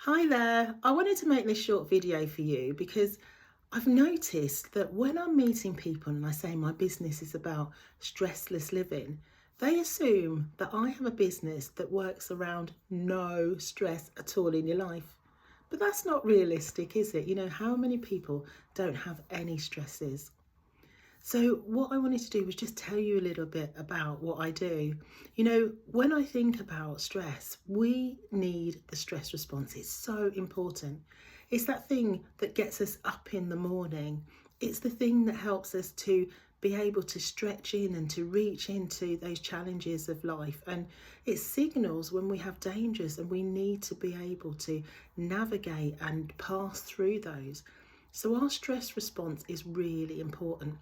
Hi there. I wanted to make this short video for you because I've noticed that when I'm meeting people and I say my business is about stressless living, they assume that I have a business that works around no stress at all in your life. But that's not realistic, is it? How many people don't have any stresses? So, what I wanted to do was just tell you a little bit about what I do. When I think about stress, we need the stress response. It's so important. It's that thing that gets us up in the morning, it's the thing that helps us to be able to stretch in and to reach into those challenges of life. And it signals when we have dangers and we need to be able to navigate and pass through those. So, our stress response is really important.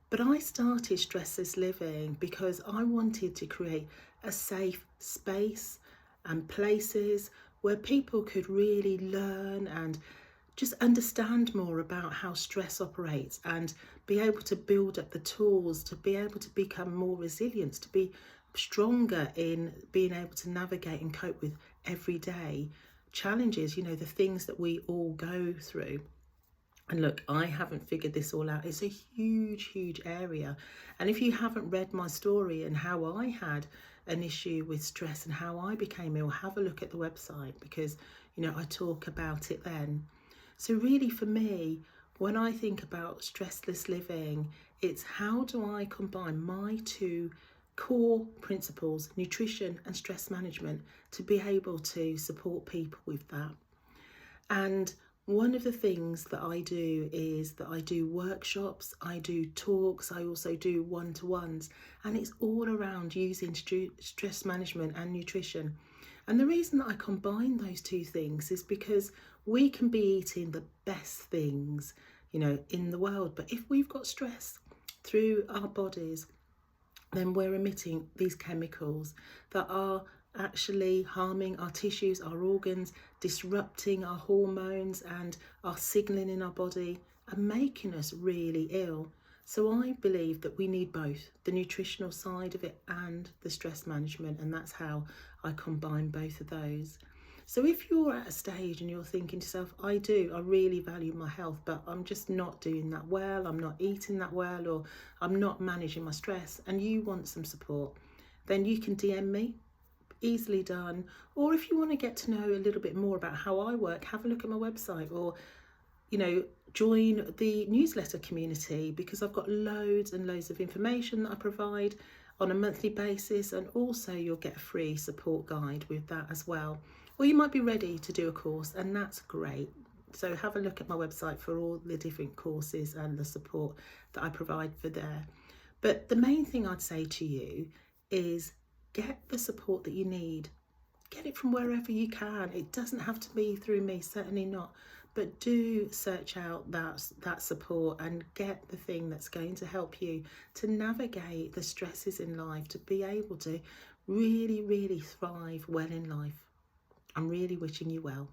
But I started Stressless Living because I wanted to create a safe space and places where people could really learn and just understand more about how stress operates and be able to build up the tools to be able to become more resilient, to be stronger in being able to navigate and cope with everyday challenges, the things that we all go through. And look, I haven't figured this all out. It's a huge, huge area. And if you haven't read my story and how I had an issue with stress and how I became ill, have a look at the website because, I talk about it then. So, really, for me, when I think about stressless living, it's how do I combine my two core principles, nutrition and stress management, to be able to support people with that. And one of the things that I do is that I do workshops, I do talks, I also do one-to-ones, and it's all around using stress management and nutrition. And the reason that I combine those two things is because we can be eating the best things, in the world, but if we've got stress through our bodies, then we're emitting these chemicals that are actually harming our tissues, our organs, disrupting our hormones and our signaling in our body and making us really ill. So I believe that we need both the nutritional side of it and the stress management, and that's how I combine both of those. So if you're at a stage and you're thinking to yourself, I really value my health, but I'm just not doing that well, I'm not eating that well, or I'm not managing my stress, and you want some support, then you can DM me, easily done. Or if you want to get to know a little bit more about how I work, have a look at my website, or join the newsletter community because I've got loads and loads of information that I provide on a monthly basis, and also you'll get a free support guide with that as well. Or you might be ready to do a course, and that's great. So have a look at my website for all the different courses and the support that I provide for there. But the main thing I'd say to you is get the support that you need. Get it from wherever you can. It doesn't have to be through me, certainly not. But do search out that support and get the thing that's going to help you to navigate the stresses in life, to be able to really, really thrive well in life. I'm really wishing you well.